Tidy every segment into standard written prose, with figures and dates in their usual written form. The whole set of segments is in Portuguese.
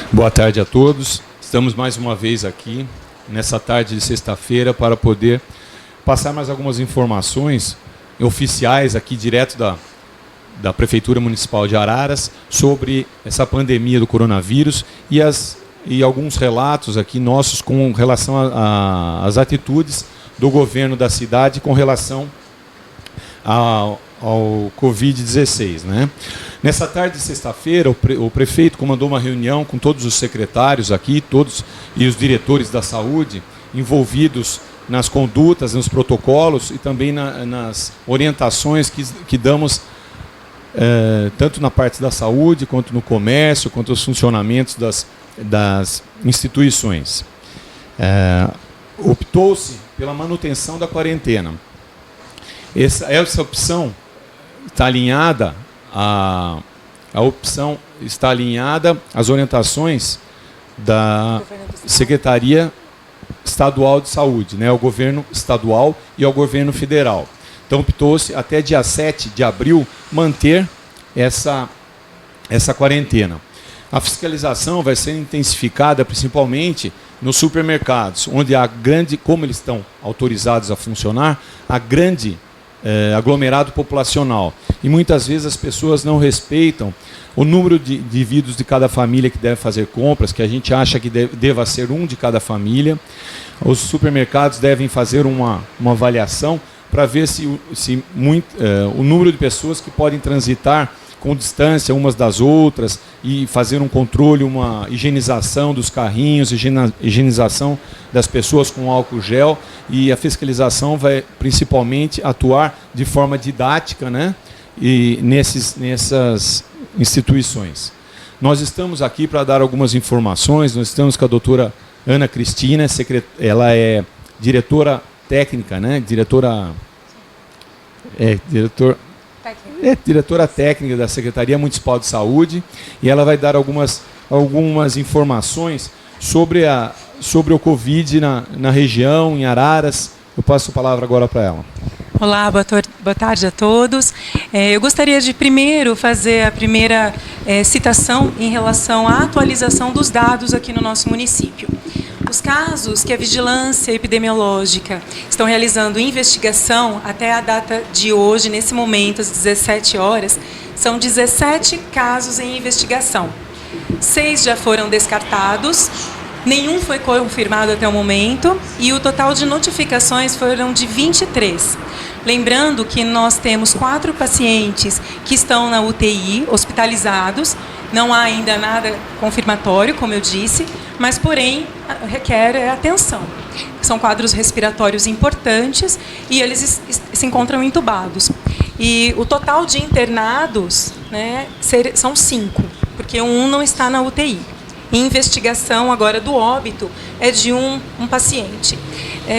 Boa tarde a todos. Estamos mais uma vez aqui, nessa tarde de sexta-feira, para poder passar mais algumas informações oficiais aqui, direto da Prefeitura Municipal de Araras, sobre essa pandemia do coronavírus e alguns relatos aqui nossos com relação às atitudes do governo da cidade com relação ao Covid-16, né? Nessa tarde de sexta-feira, o prefeito comandou uma reunião com todos os secretários aqui, todos e os diretores da saúde envolvidos nas condutas, nos protocolos e também nas orientações que damos tanto na parte da saúde, quanto no comércio, quanto nos funcionamentos das instituições. Optou-se pela manutenção da quarentena. Essa opção está alinhada às orientações da Secretaria Estadual de Saúde, né, ao governo estadual e ao governo federal. Então, optou-se até dia 7 de abril manter essa quarentena. A fiscalização vai ser intensificada principalmente nos supermercados, onde como eles estão autorizados a funcionar, há grande aglomerado populacional. E muitas vezes as pessoas não respeitam o número de indivíduos de cada família que deve fazer compras, que a gente acha que deva ser um de cada família. Os supermercados devem fazer uma avaliação para ver se o número de pessoas que podem transitar com distância umas das outras e fazer um controle, uma higienização dos carrinhos, higienização das pessoas com álcool gel, e a fiscalização vai principalmente atuar de forma didática, né, e nessas instituições. Nós estamos aqui para dar algumas informações. Nós estamos com a doutora Ana Cristina, ela é diretora técnica, né, diretora técnica da Secretaria Municipal de Saúde, e ela vai dar algumas informações sobre o Covid na região, em Araras. Eu passo a palavra agora para ela. Olá, boa tarde a todos. Eu gostaria de primeiro fazer a primeira citação em relação à atualização dos dados aqui no nosso município. Os casos que a Vigilância Epidemiológica estão realizando investigação até a data de hoje, nesse momento, às 17 horas, são 17 casos em investigação. 6 já foram descartados, nenhum foi confirmado até o momento, e o total de notificações foram de 23. Lembrando que nós temos 4 pacientes que estão na UTI, hospitalizados. Não há ainda nada confirmatório, como eu disse, mas, porém, requer atenção. São quadros respiratórios importantes e eles se encontram entubados. E o total de internados, né, são 5, porque um não está na UTI. Em investigação agora do óbito é de um paciente.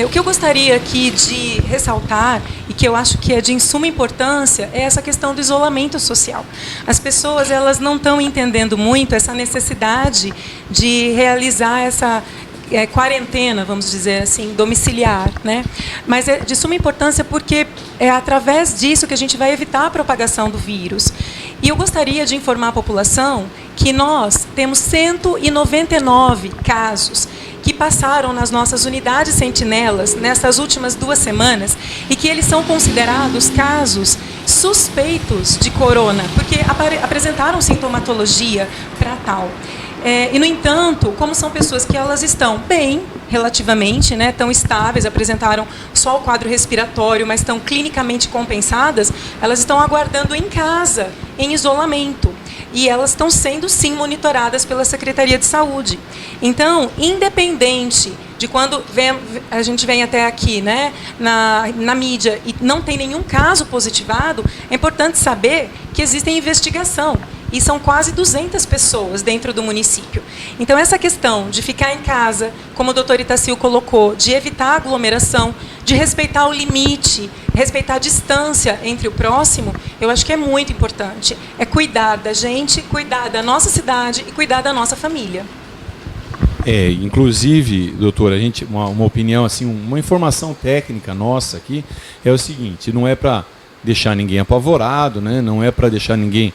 O que eu gostaria aqui de ressaltar, e que eu acho que é de suma importância, é essa questão do isolamento social. As pessoas elas não estão entendendo muito essa necessidade de realizar essa quarentena, vamos dizer assim, domiciliar, né? Mas é de suma importância porque é através disso que a gente vai evitar a propagação do vírus. E eu gostaria de informar a população que nós temos 199 casos que passaram nas nossas unidades sentinelas nessas últimas 2 semanas e que eles são considerados casos suspeitos de corona, porque apresentaram sintomatologia para tal. E, no entanto, como são pessoas que elas estão bem, relativamente, né, estão estáveis, apresentaram só o quadro respiratório, mas estão clinicamente compensadas, elas estão aguardando em casa, em isolamento. E elas estão sendo, sim, monitoradas pela Secretaria de Saúde. Então, independente de quando a gente vem até aqui, né, na mídia, e não tem nenhum caso positivado, é importante saber que existe investigação. E são quase 200 pessoas dentro do município. Então, essa questão de ficar em casa, como o doutor Itacil colocou, de evitar a aglomeração, de respeitar o limite, respeitar a distância entre o próximo, eu acho que é muito importante. É cuidar da gente, cuidar da nossa cidade e cuidar da nossa família. Inclusive, doutora, uma opinião, assim, uma informação técnica nossa aqui é o seguinte: não é para deixar ninguém apavorado, né? Não é para deixar ninguém...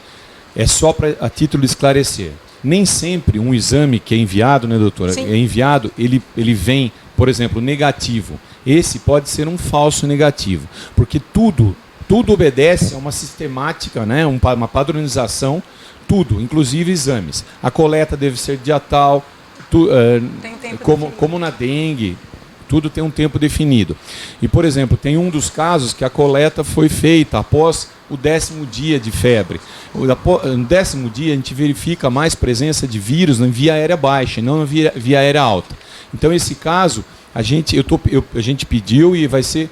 É só a título de esclarecer. nem sempre um exame que é enviado, né, doutora? Sim. É enviado, ele vem, por exemplo, negativo. Esse pode ser um falso negativo, porque tudo obedece a uma sistemática, né, uma padronização, tudo, inclusive exames. A coleta deve ser dia tal, como na dengue, tudo tem um tempo definido. E, por exemplo, tem um dos casos que a coleta foi feita após o 10º dia de febre. No 10º dia a gente verifica mais presença de vírus na via aérea baixa, não na via aérea alta. Então, esse caso, a gente pediu e vai ser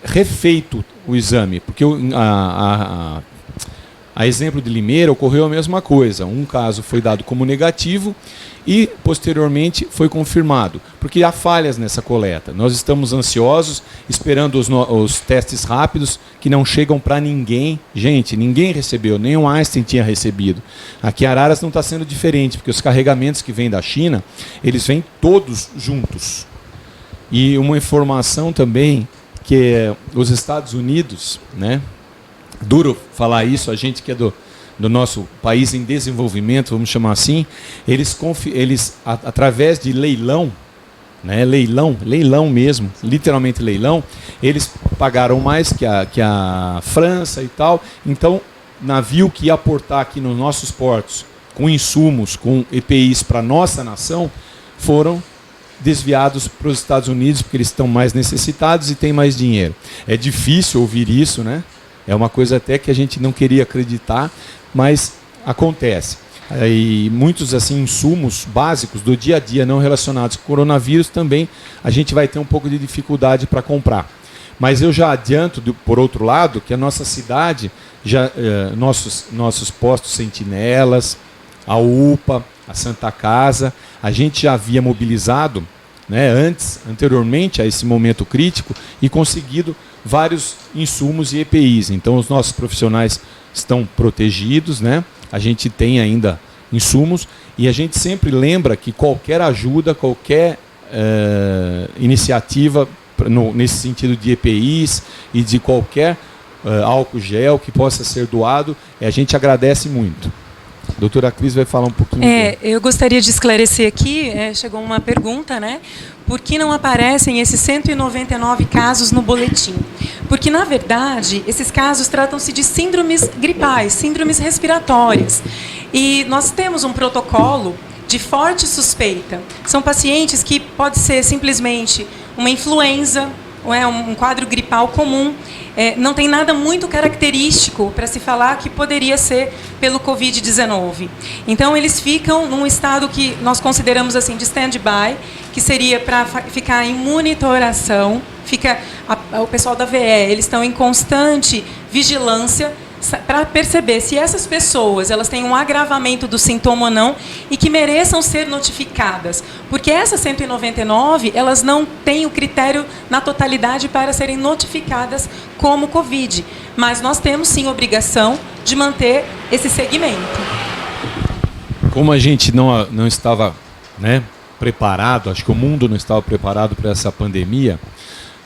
refeito o exame, porque a exemplo de Limeira ocorreu a mesma coisa. Um caso foi dado como negativo e, posteriormente, foi confirmado, porque há falhas nessa coleta. Nós estamos ansiosos, esperando os testes rápidos, que não chegam para ninguém. Gente, ninguém recebeu, nem o Einstein tinha recebido. Aqui em Araras não está sendo diferente, porque os carregamentos que vêm da China, eles vêm todos juntos. E uma informação também, que os Estados Unidos, né? Duro falar isso, a gente que é do nosso país em desenvolvimento, vamos chamar assim, eles através de leilão, né, leilão mesmo, literalmente leilão, eles pagaram mais que a França e tal. Então, navio que ia aportar aqui nos nossos portos, com insumos, com EPIs para a nossa nação, foram desviados para os Estados Unidos, porque eles estão mais necessitados e têm mais dinheiro. É difícil ouvir isso, né? É uma coisa até que a gente não queria acreditar, mas acontece. E muitos assim insumos básicos do dia a dia não relacionados com o coronavírus também a gente vai ter um pouco de dificuldade para comprar. Mas eu já adianto, por outro lado, que a nossa cidade, nossos postos sentinelas, a UPA, a Santa Casa, a gente já havia mobilizado, né, anteriormente a esse momento crítico e conseguido vários insumos e EPIs. Então os nossos profissionais estão protegidos, né? A gente tem ainda insumos e a gente sempre lembra que qualquer ajuda, qualquer iniciativa nesse sentido de EPIs e de qualquer álcool gel que possa ser doado, a gente agradece muito. A doutora Cris vai falar um pouquinho. Eu gostaria de esclarecer aqui, chegou uma pergunta, né? Por que não aparecem esses 199 casos no boletim? Porque, na verdade, esses casos tratam-se de síndromes gripais, síndromes respiratórias. E nós temos um protocolo de forte suspeita. São pacientes que pode ser simplesmente uma influenza, ou um quadro gripal comum. Não tem nada muito característico para se falar que poderia ser pelo Covid-19. Então, eles ficam num estado que nós consideramos assim de stand-by, que seria para ficar em monitoração. O pessoal da VE, eles estão em constante vigilância para perceber se essas pessoas elas têm um agravamento do sintoma ou não e que mereçam ser notificadas. Porque essas 199, elas não têm o critério na totalidade para serem notificadas como Covid. Mas nós temos, sim, obrigação de manter esse segmento. Como a gente não estava, né, preparado, acho que o mundo não estava preparado para essa pandemia,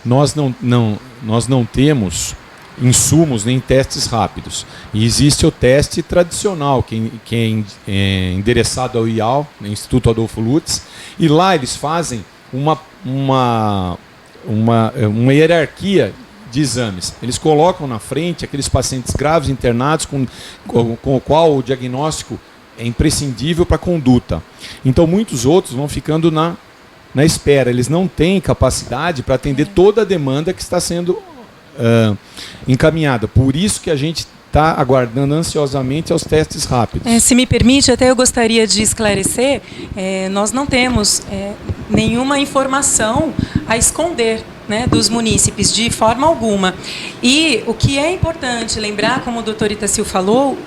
nós não temos insumos nem testes rápidos. E existe o teste tradicional, que é endereçado ao IAL, Instituto Adolfo Lutz, e lá eles fazem uma hierarquia de exames. Eles colocam na frente aqueles pacientes graves internados com o qual o diagnóstico é imprescindível para a conduta. Então muitos outros vão ficando na espera. Eles não têm capacidade para atender toda a demanda que está sendo encaminhada. Por isso que a gente está aguardando ansiosamente aos testes rápidos. Se me permite, até eu gostaria de esclarecer, nós não temos nenhuma informação a esconder, né, dos munícipes, de forma alguma. E o que é importante lembrar, como o doutor Itacil falou,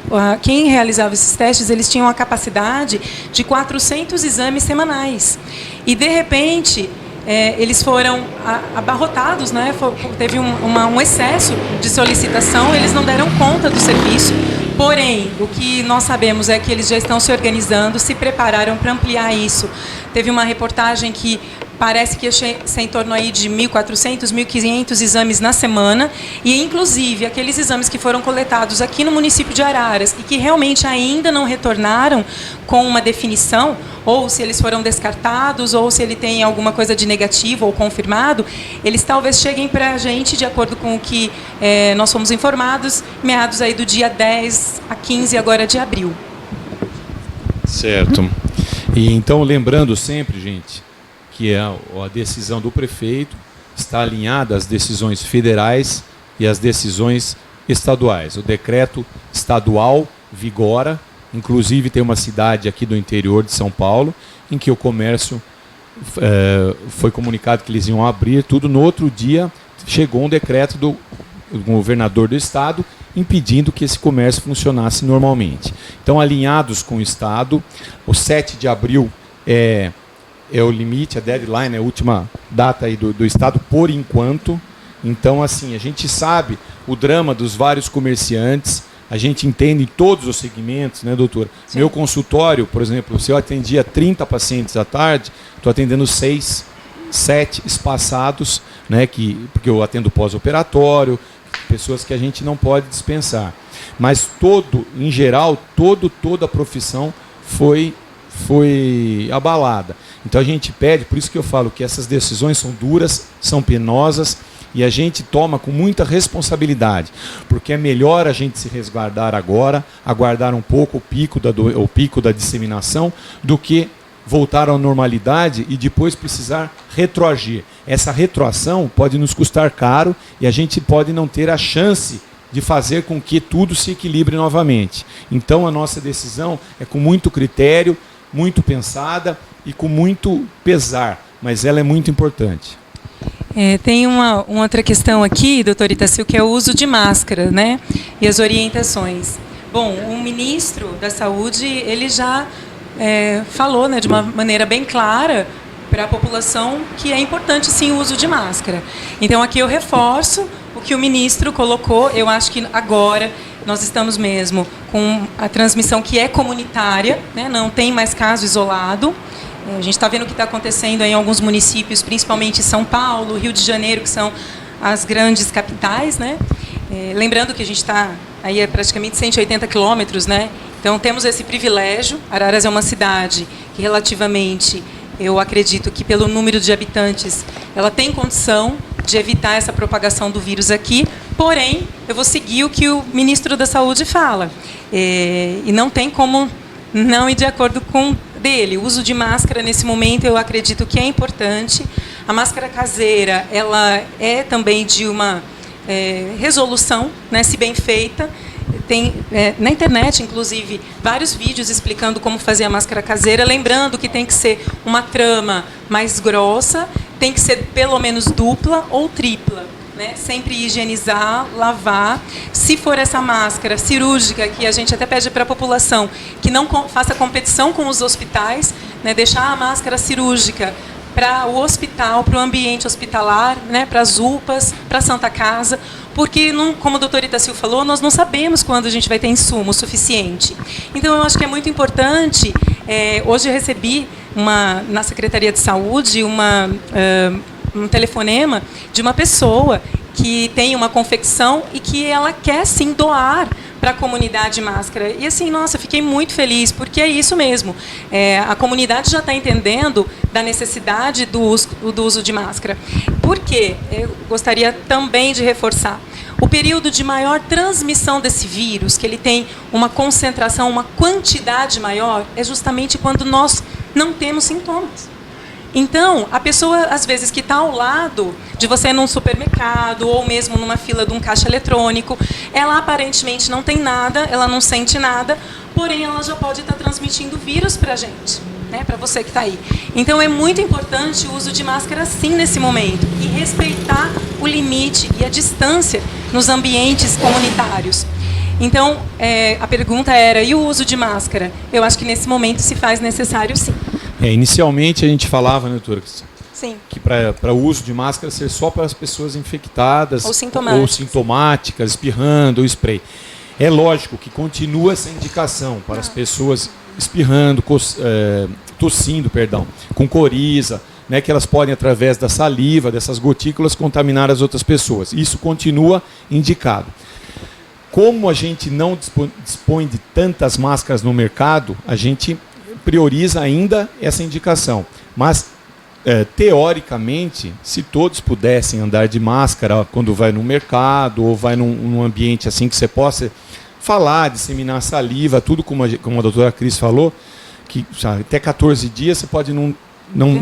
quem realizava esses testes, eles tinham a capacidade de 400 exames semanais. E, de repente, eles foram abarrotados, né? Teve um excesso de solicitação, eles não deram conta do serviço. Porém, o que nós sabemos é que eles já estão se organizando, se prepararam para ampliar isso. Teve uma reportagem que parece que ser em torno aí de 1.400, 1.500 exames na semana, e inclusive aqueles exames que foram coletados aqui no município de Araras e que realmente ainda não retornaram com uma definição, ou se eles foram descartados, ou se ele tem alguma coisa de negativo ou confirmado, eles talvez cheguem para a gente, de acordo com o que nós fomos informados, meados aí do dia 10 a 15 agora de abril. Certo. E então, lembrando sempre, gente, que a decisão do prefeito está alinhada às decisões federais e às decisões estaduais. O decreto estadual vigora, inclusive tem uma cidade aqui do interior de São Paulo, em que o comércio foi comunicado que eles iam abrir tudo. No outro dia, chegou um decreto do governador do estado impedindo que esse comércio funcionasse normalmente. Então, alinhados com o estado, o 7 de abril é o limite, a deadline, é a última data aí do estado por enquanto. Então, assim, a gente sabe o drama dos vários comerciantes, a gente entende todos os segmentos, né, doutora? Sim. Meu consultório, por exemplo, se eu atendia 30 pacientes à tarde, estou atendendo 6, 7 espaçados, né, porque eu atendo pós-operatório, pessoas que a gente não pode dispensar. Mas em geral, toda a profissão foi abalada. Então a gente pede, por isso que eu falo que essas decisões são duras, são penosas, e a gente toma com muita responsabilidade, porque é melhor a gente se resguardar agora, aguardar um pouco o pico da disseminação, do que voltar à normalidade e depois precisar retroagir. Essa retroação pode nos custar caro e a gente pode não ter a chance de fazer com que tudo se equilibre novamente. Então a nossa decisão é com muito critério, muito pensada e com muito pesar, mas ela é muito importante. Tem uma outra questão aqui, doutor Itacil, que é o uso de máscara, né? E as orientações. Bom, o ministro da Saúde, ele já falou, né, de uma maneira bem clara para a população que é importante sim o uso de máscara. Então aqui eu reforço o que o ministro colocou. Eu acho que agora nós estamos mesmo com a transmissão que é comunitária, né, não tem mais caso isolado. A gente está vendo o que está acontecendo em alguns municípios, principalmente São Paulo, Rio de Janeiro, que são as grandes capitais, né? Lembrando que a gente está aí a praticamente 180 quilômetros, né? Então temos esse privilégio. Araras é uma cidade que relativamente, eu acredito que pelo número de habitantes, ela tem condição de evitar essa propagação do vírus aqui. Porém, eu vou seguir o que o ministro da Saúde fala. E não tem como não ir de acordo com dele. O uso de máscara, nesse momento, eu acredito que é importante. A máscara caseira, ela é também de uma resolução, né, se bem feita. Tem na internet, inclusive, vários vídeos explicando como fazer a máscara caseira, lembrando que tem que ser uma trama mais grossa, tem que ser pelo menos dupla ou tripla, né? Sempre higienizar, lavar. Se for essa máscara cirúrgica, que a gente até pede para a população que não faça competição com os hospitais, né? Deixar a máscara cirúrgica para o hospital, para o ambiente hospitalar, né? Para as UPAs, para a Santa Casa, porque, como o doutor Itacil falou, nós não sabemos quando a gente vai ter insumo suficiente. Então, eu acho que é muito importante. Hoje eu recebi na Secretaria de Saúde um telefonema de uma pessoa que tem uma confecção e que ela quer, sim, doar para a comunidade máscara. E assim, nossa, fiquei muito feliz, porque é isso mesmo. A comunidade já está entendendo da necessidade do uso de máscara. Por quê? Eu gostaria também de reforçar. O período de maior transmissão desse vírus, que ele tem uma concentração, uma quantidade maior, é justamente quando nós não temos sintomas. Então, a pessoa, às vezes, que está ao lado de você num supermercado ou mesmo numa fila de um caixa eletrônico, ela aparentemente não tem nada, ela não sente nada, porém ela já pode estar transmitindo vírus para a gente, né, para você que está aí. Então, é muito importante o uso de máscara, sim, nesse momento, e respeitar o limite e a distância nos ambientes comunitários. Então, a pergunta era, e o uso de máscara? Eu acho que nesse momento se faz necessário, sim. Inicialmente a gente falava, né, doutora, sim, que para o uso de máscara ser só para as pessoas infectadas ou sintomáticas, espirrando ou spray. É lógico que continua essa indicação para as pessoas espirrando, tossindo, com coriza, né, que elas podem, através da saliva, dessas gotículas, contaminar as outras pessoas. Isso continua indicado. Como a gente não dispõe de tantas máscaras no mercado, a gente prioriza ainda essa indicação. Mas, teoricamente, se todos pudessem andar de máscara quando vai no mercado ou vai num ambiente assim que você possa falar, disseminar saliva, tudo como a doutora Cris falou, que até 14 dias você pode não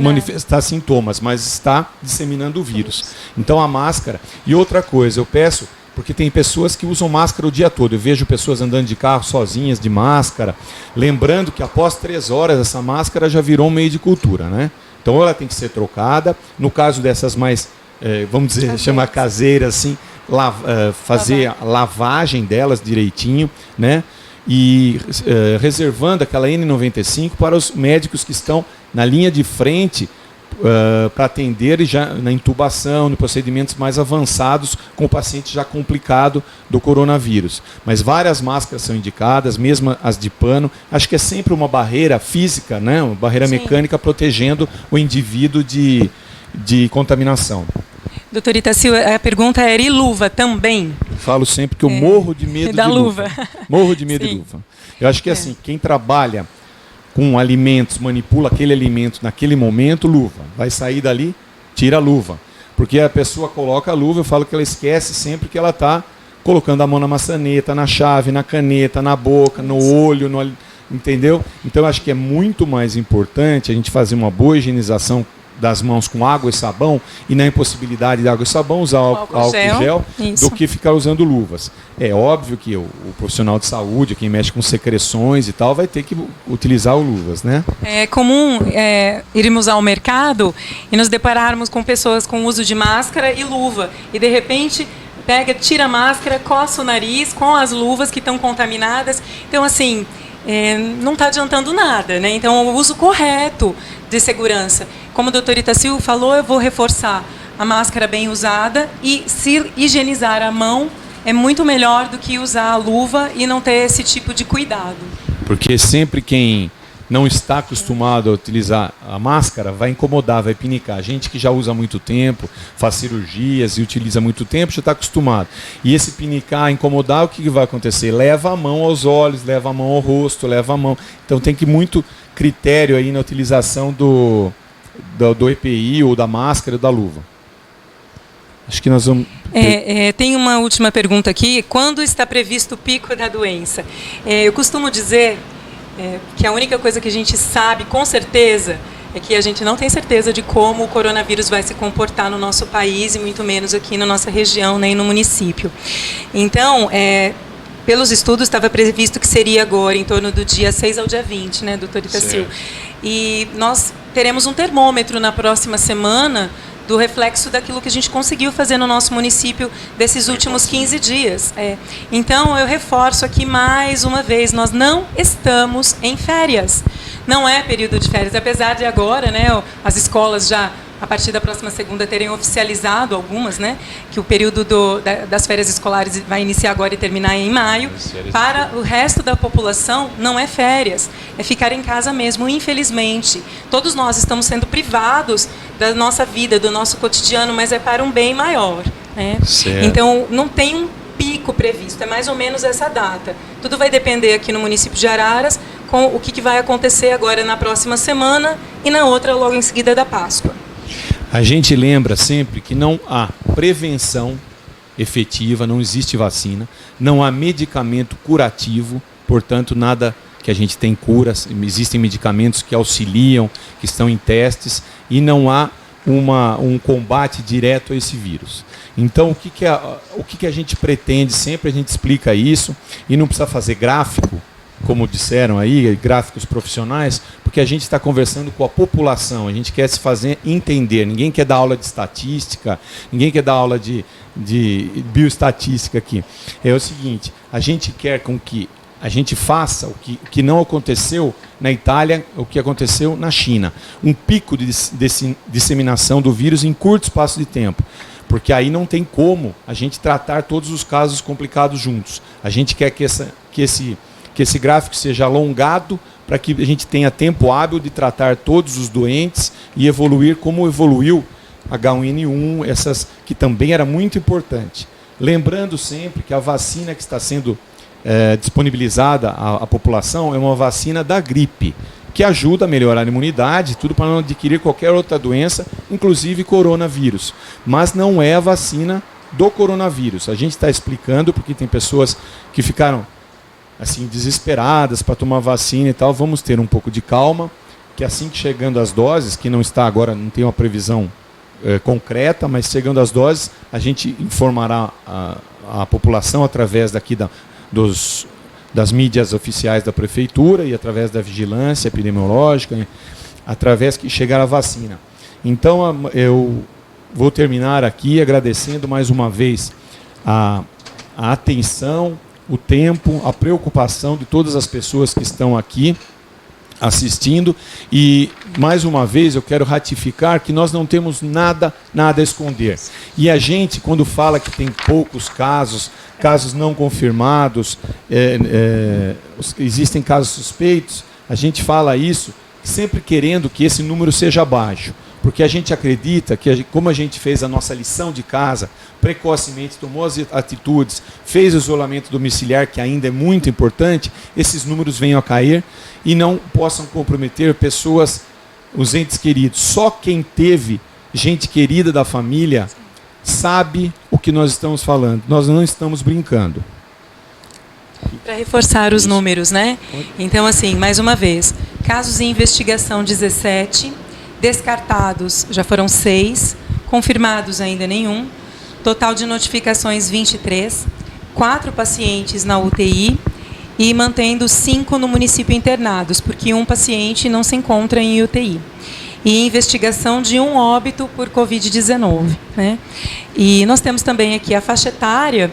manifestar sintomas, mas está disseminando o vírus. Então a máscara. E outra coisa, eu peço, porque tem pessoas que usam máscara o dia todo. Eu vejo pessoas andando de carro sozinhas de máscara, lembrando que após 3 horas essa máscara já virou um meio de cultura, né? Então ela tem que ser trocada. No caso dessas mais, vamos dizer, chamar caseiras, assim, fazer a lavagem delas direitinho, né? E reservando aquela N95 para os médicos que estão na linha de frente para atender já na intubação, em procedimentos mais avançados com o paciente já complicado do coronavírus. Mas várias máscaras são indicadas, mesmo as de pano. Acho que é sempre uma barreira física, né? Uma barreira mecânica protegendo o indivíduo de contaminação. Doutor Itacil, a pergunta era, e luva também? Eu falo sempre que eu morro de medo da de luva. Morro de medo de luva. Eu acho que assim, quem trabalha com alimentos, manipula aquele alimento naquele momento, luva. Vai sair dali, tira a luva. Porque a pessoa coloca a luva, eu falo que ela esquece sempre que ela está colocando a mão na maçaneta, na chave, na caneta, na boca, no olho, entendeu? Então eu acho que é muito mais importante a gente fazer uma boa higienização das mãos com água e sabão, e na impossibilidade de água e sabão usar álcool gel do que ficar usando luvas. É óbvio que o profissional de saúde, quem mexe com secreções e tal, vai ter que utilizar luvas, né? É comum irmos ao mercado e nos depararmos com pessoas com uso de máscara e luva, e de repente tira a máscara, coça o nariz com as luvas que estão contaminadas. Então, assim, não está adiantando nada, né? Então, o uso correto de segurança. Como o doutor Itacil falou, eu vou reforçar a máscara bem usada, e se higienizar a mão é muito melhor do que usar a luva e não ter esse tipo de cuidado. Porque sempre quem não está acostumado a utilizar a máscara vai incomodar, vai pinicar. A gente que já usa há muito tempo, faz cirurgias e utiliza há muito tempo, já está acostumado. E esse pinicar, incomodar, o que vai acontecer? Leva a mão aos olhos, leva a mão ao rosto, leva a mão. Então tem que muito critério aí na utilização do EPI ou da máscara ou da luva. Acho que nós vamos... Tem uma última pergunta aqui. Quando está previsto o pico da doença? Eu costumo dizer que a única coisa que a gente sabe com certeza é que a gente não tem certeza de como o coronavírus vai se comportar no nosso país, e muito menos aqui na nossa região, nem no município. Então, pelos estudos, estava previsto que seria agora, em torno do dia 6 ao dia 20, né, doutor Itacil? E nós teremos um termômetro na próxima semana do reflexo daquilo que a gente conseguiu fazer no nosso município desses últimos 15 dias. Então, eu reforço aqui mais uma vez, nós não estamos em férias. Não é período de férias, apesar de agora, né, as escolas já, a partir da próxima segunda, terem oficializado algumas, né, que o período das férias escolares vai iniciar agora e terminar em maio. Para o resto da população, não é férias, é ficar em casa mesmo, infelizmente. Todos nós estamos sendo privados da nossa vida, do nosso cotidiano, mas é para um bem maior, né? Então, não tem um pico previsto, é mais ou menos essa data. Tudo vai depender aqui no município de Araras com o que vai acontecer agora na próxima semana e na outra logo em seguida da Páscoa. A gente lembra sempre que não há prevenção efetiva, não existe vacina, não há medicamento curativo, portanto, nada que a gente tem cura, existem medicamentos que auxiliam, que estão em testes, e não há um combate direto a esse vírus. Então, o que a gente pretende sempre, a gente explica isso, e não precisa fazer gráfico, como disseram aí, gráficos profissionais, porque a gente está conversando com a população, a gente quer se fazer entender, ninguém quer dar aula de estatística, ninguém quer dar aula de bioestatística aqui. É o seguinte, a gente quer com que a gente faça o que não aconteceu na Itália, o que aconteceu na China, um pico de disseminação do vírus em curto espaço de tempo, porque aí não tem como a gente tratar todos os casos complicados juntos. A gente quer que esse gráfico seja alongado para que a gente tenha tempo hábil de tratar todos os doentes e evoluir como evoluiu H1N1, essas que também era muito importante. Lembrando sempre que a vacina que está sendo disponibilizada à população é uma vacina da gripe, que ajuda a melhorar a imunidade, tudo para não adquirir qualquer outra doença, inclusive coronavírus. Mas não é a vacina do coronavírus. A gente está explicando porque tem pessoas que ficaram assim desesperadas para tomar vacina e tal. Vamos ter um pouco de calma, que assim que chegando as doses, que não está agora, não tem uma previsão concreta, mas chegando as doses, a gente informará a população através daqui das mídias oficiais da prefeitura e através da vigilância epidemiológica, através que chegar a vacina. Então, eu vou terminar aqui agradecendo mais uma vez a atenção, o tempo, a preocupação de todas as pessoas que estão aqui assistindo, e mais uma vez eu quero ratificar que nós não temos nada a esconder. E a gente, quando fala que tem poucos casos não confirmados, existem casos suspeitos, a gente fala isso sempre querendo que esse número seja baixo, porque a gente acredita que, como a gente fez a nossa lição de casa, precocemente tomou as atitudes, fez o isolamento domiciliar, que ainda é muito importante, esses números venham a cair e não possam comprometer pessoas, os entes queridos. Só quem teve gente querida da família sabe o que nós estamos falando. Nós não estamos brincando. Para reforçar os números, né? Então, assim, mais uma vez, casos em investigação 17, descartados já foram 6, confirmados ainda nenhum, total de notificações 23, 4 pacientes na UTI e mantendo 5 no município internados, porque um paciente não se encontra em UTI. E investigação de um óbito por Covid-19, né? E nós temos também aqui a faixa etária,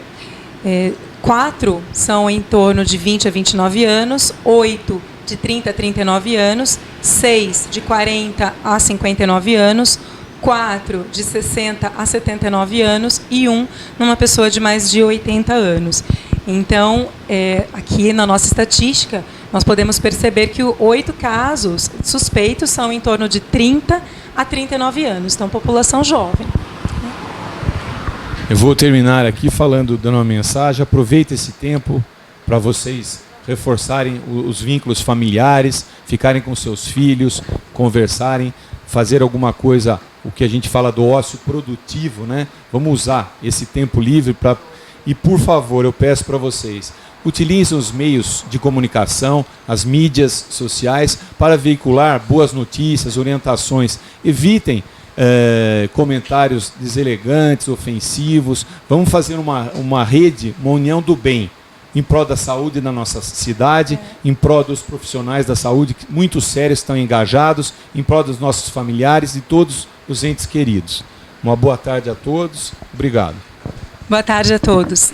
4 são em torno de 20 a 29 anos, 8 de 30 a 39 anos, 6 de 40 a 59 anos, 4 de 60 a 79 anos e 1 numa pessoa de mais de 80 anos. Então, aqui na nossa estatística, nós podemos perceber que 8 casos suspeitos são em torno de 30 a 39 anos, então população jovem. Eu vou terminar aqui dando uma mensagem. Aproveite esse tempo para vocês reforçarem os vínculos familiares, ficarem com seus filhos, conversarem, fazer alguma coisa, o que a gente fala do ócio produtivo, né? Vamos usar esse tempo livre para... E, por favor, eu peço para vocês, utilizem os meios de comunicação, as mídias sociais, para veicular boas notícias, orientações. Evitem comentários deselegantes, ofensivos. Vamos fazer uma rede, uma união do bem, em prol da saúde na nossa cidade, em prol dos profissionais da saúde, que muito sérios estão engajados, em prol dos nossos familiares e todos os entes queridos. Uma boa tarde a todos. Obrigado. Boa tarde a todos.